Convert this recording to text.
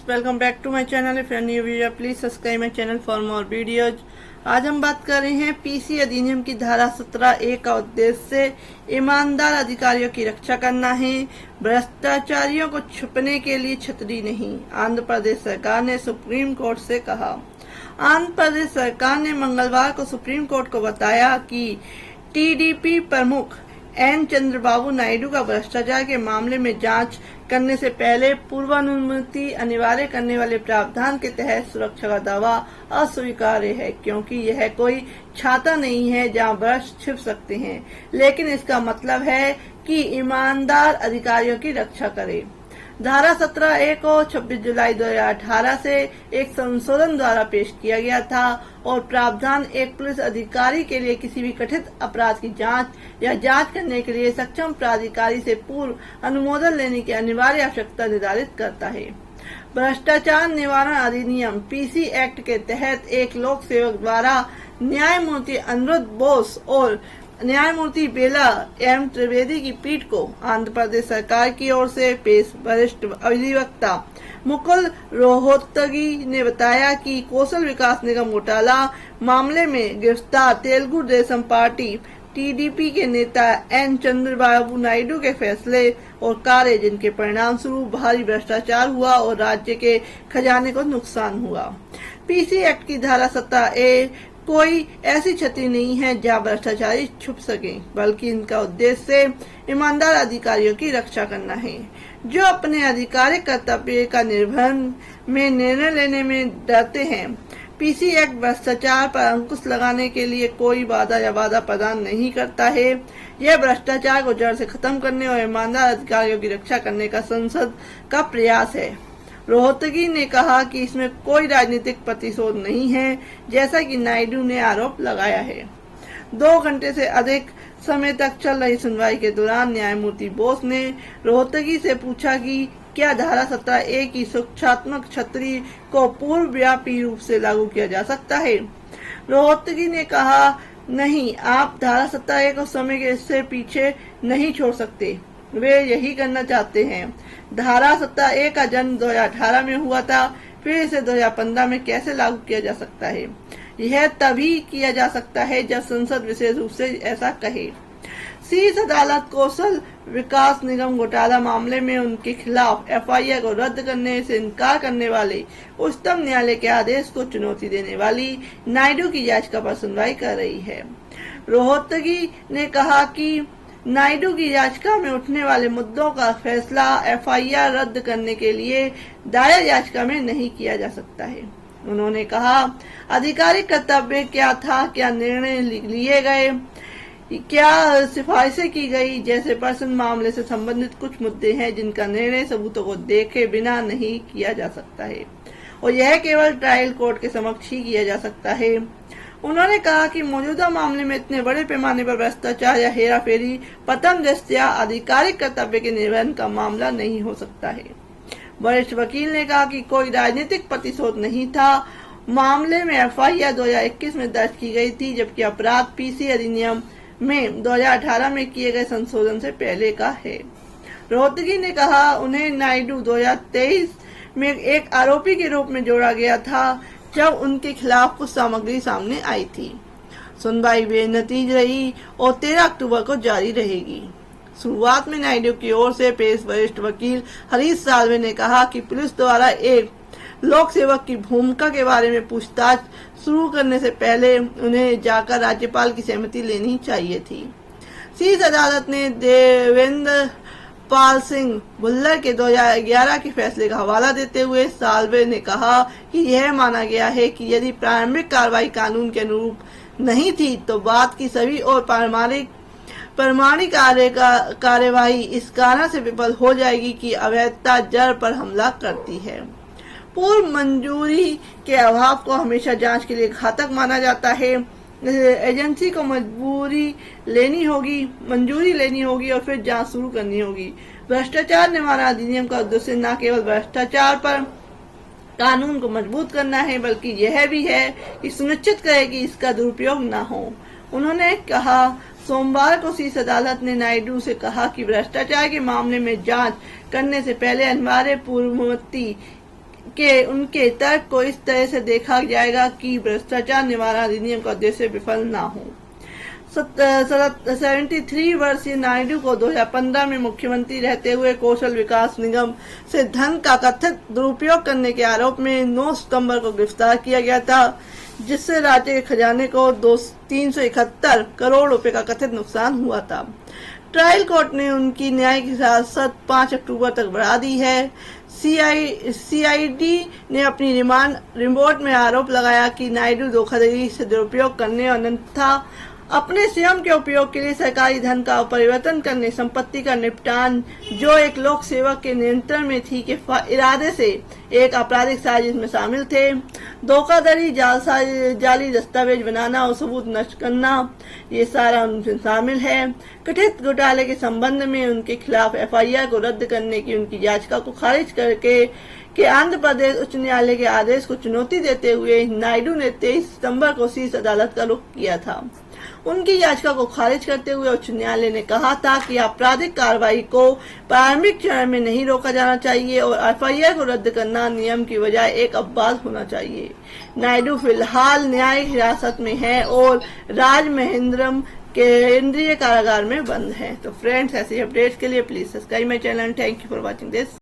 Welcome back to my channel. If you are new viewer please subscribe my channel for more videos. आज हम बात कर रहे हैं पीसी अधिनियम की धारा 17A का उद्देश्य ईमानदार अधिकारियों की रक्षा करना है, भ्रष्टाचारियों को छुपने के लिए छतरी नहीं। आंध्र प्रदेश सरकार ने सुप्रीम कोर्ट से कहा। आंध्र प्रदेश सरकार ने मंगलवार को सुप्रीम कोर्ट को बताया कि टीडीपी प्रमुख एन चंद्रबाबू नायडू का भ्रष्टाचार के मामले में जांच करने से पहले पूर्वानुमति अनिवार्य करने वाले प्रावधान के तहत सुरक्षा का दावा अस्वीकार्य है, क्योंकि यह कोई छाता नहीं है जहां भ्रष्ट छिप सकते हैं, लेकिन इसका मतलब है कि ईमानदार अधिकारियों की रक्षा करे। धारा 17A को 26 जुलाई 2018 से एक संशोधन द्वारा पेश किया गया था और प्रावधान एक पुलिस अधिकारी के लिए किसी भी कथित अपराध की जांच या जांच करने के लिए सक्षम प्राधिकारी से पूर्व अनुमोदन लेने की अनिवार्य आवश्यकता निर्धारित करता है। भ्रष्टाचार निवारण अधिनियम पीसी एक्ट के तहत एक लोक सेवक द्वारा न्यायमूर्ति अनिरुद्ध बोस और न्यायमूर्ति बेला एम त्रिवेदी की पीठ को आंध्र प्रदेश सरकार की ओर से पेश वरिष्ठ अधिवक्ता मुकुल रोहतगी ने बताया कि कौशल विकास निगम घोटाला मामले में गिरफ्तार तेलुगु देशम पार्टी टीडीपी के नेता एन चंद्रबाबू नायडू के फैसले और कार्य, जिनके परिणाम स्वरूप भारी भ्रष्टाचार हुआ और राज्य के खजाने को नुकसान हुआ। पीसी एक्ट की धारा 17A कोई ऐसी क्षति नहीं है जहां भ्रष्टाचारी छुप सके, बल्कि इनका उद्देश्य ईमानदार अधिकारियों की रक्षा करना है, जो अपने आधिकारिक कर्तव्य का निर्वहन में निर्णय लेने में डरते हैं। पीसी एक्ट भ्रष्टाचार पर अंकुश लगाने के लिए कोई बाधा प्रदान नहीं करता है। यह भ्रष्टाचार को जड़ से खत्म करने और ईमानदार अधिकारियों की रक्षा करने का संसद का प्रयास है। रोहतगी ने कहा कि इसमें कोई राजनीतिक प्रतिशोध नहीं है, जैसा कि नायडू ने आरोप लगाया है। 2 घंटे से अधिक समय तक चल रही सुनवाई के दौरान न्यायमूर्ति बोस ने रोहतगी से पूछा कि क्या धारा 17A की सुरक्षात्मक छतरी को पूर्वव्यापी रूप से लागू किया जा सकता है। रोहतगी ने कहा, नहीं, आप धारा 17A को समय से पीछे नहीं छोड़ सकते। वे यही करना चाहते हैं। धारा 17A का जन्म 2018 में हुआ था, फिर इसे 2015 में कैसे लागू किया जा सकता है? यह तभी किया जा सकता है जब संसद विशेष रूप से ऐसा कहे। शीर्ष अदालत कौशल विकास निगम घोटाला मामले में उनके खिलाफ एफआईआर को रद्द करने से इनकार करने वाले उच्चतम न्यायालय के आदेश को चुनौती देने वाली नायडू की याचिका पर सुनवाई कर रही है। रोहतगी ने कहा कि नायडू की याचिका में उठने वाले मुद्दों का फैसला एफआईआर रद्द करने के लिए दायर याचिका में नहीं किया जा सकता है। उन्होंने कहा, आधिकारिक कर्तव्य क्या था, क्या निर्णय लिए गए, क्या सिफारिशें की गई जैसे पर्सन मामले से संबंधित कुछ मुद्दे हैं जिनका निर्णय सबूतों को देखे बिना नहीं किया जा सकता है और यह केवल ट्रायल कोर्ट के समक्ष ही किया जा सकता है। उन्होंने कहा कि मौजूदा मामले में इतने बड़े पैमाने पर भ्रष्टाचार या हेराफेरी प्रथम दृष्टया आधिकारिक कर्तव्य के निर्वहन का मामला नहीं हो सकता है। वरिष्ठ वकील ने कहा कि कोई राजनीतिक प्रतिशोध नहीं था। मामले में एफआईआर 2021 में दर्ज की गई थी, जबकि अपराध पीसी अधिनियम में 2018 में किए गए संशोधन से पहले का है। रोहतगी ने कहा, उन्हें नायडू 2023 में एक आरोपी के रूप में जोड़ा गया था, जब उनके खिलाफ कुछ सामग्री सामने आई थी। सुनवाई बेनतीज रही और 13 अक्टूबर को जारी रहेगी। शुरुआत में नायडू की ओर से पेश वरिष्ठ वकील हरीश साल्वे ने कहा कि पुलिस द्वारा एक लोक सेवक की भूमिका के बारे में पूछताछ शुरू करने से पहले उन्हें जाकर राज्यपाल की सहमति लेनी चाहिए थी। शीर्ष अदालत ने देवेंद्र पाल सिंह भुल्लर के 2011 के फैसले का हवाला देते हुए साल्वे ने कहा कि यह माना गया है कि यदि प्रारंभिक कार्रवाई कानून के अनुरूप नहीं थी तो बाद की सभी और प्रमाणिक कार्यवाही इस कारण से विफल हो जाएगी कि अवैधता जड़ पर हमला करती है। पूर्व मंजूरी के अभाव को हमेशा जांच के लिए घातक माना जाता है। एजेंसी को मंजूरी लेनी होगी और फिर जांच शुरू करनी होगी। भ्रष्टाचार निवारण अधिनियम का उद्देश्य न केवल भ्रष्टाचार पर कानून को मजबूत करना है, बल्कि यह भी है कि सुनिश्चित करे कि इसका दुरुपयोग न हो। उन्होंने कहा, सोमवार को शीर्ष अदालत ने नायडू से कहा कि भ्रष्टाचार के मामले में जांच करने से पहले अनिवार्य पूर्वनुमति के उनके तर्क को इस तरह से देखा जाएगा कि भ्रष्टाचार निवारण अधिनियम का उद्देश्य विफल न हो। 73 वर्षीय नायडू को 2015 में मुख्यमंत्री रहते हुए कौशल विकास निगम से धन का कथित दुरुपयोग करने के आरोप में 9 सितंबर को गिरफ्तार किया गया था, जिससे राज्य के खजाने को 371 करोड़ रुपए का कथित नुकसान हुआ था। ट्रायल कोर्ट ने उनकी न्यायिक हिरासत 5 अक्टूबर तक बढ़ा दी है। सीआईडी ने अपनी रिमांड रिपोर्ट में आरोप लगाया कि नायडू धोखाधड़ी से दुरुपयोग करने और अन्यथा अपने स्वयं के उपयोग के लिए सरकारी धन का परिवर्तन करने, संपत्ति का निपटान जो एक लोक सेवक के नियंत्रण में थी के इरादे से एक आपराधिक साजिश में शामिल थे। धोखाधड़ी, जाली दस्तावेज बनाना और सबूत नष्ट करना, ये सारा उनमें शामिल है। कथित घोटाले के संबंध में उनके खिलाफ एफआईआर को रद्द करने की उनकी याचिका को खारिज करके आंध्र प्रदेश उच्च न्यायालय के आदेश को चुनौती देते हुए नायडू ने 23 सितंबर को शीर्ष अदालत का रुख किया था। उनकी याचिका को खारिज करते हुए उच्च न्यायालय ने कहा था कि आपराधिक कार्रवाई को प्रारंभिक चरण में नहीं रोका जाना चाहिए और एफआईआर को रद्द करना नियम की बजाय एक अपवाद होना चाहिए। नायडू फिलहाल न्यायिक हिरासत में है और राजमहेंद्रम केंद्रीय कारागार में बंद है। तो फ्रेंड्स, ऐसे अपडेट्स के लिए please subscribe my channel. Thank you for watching this.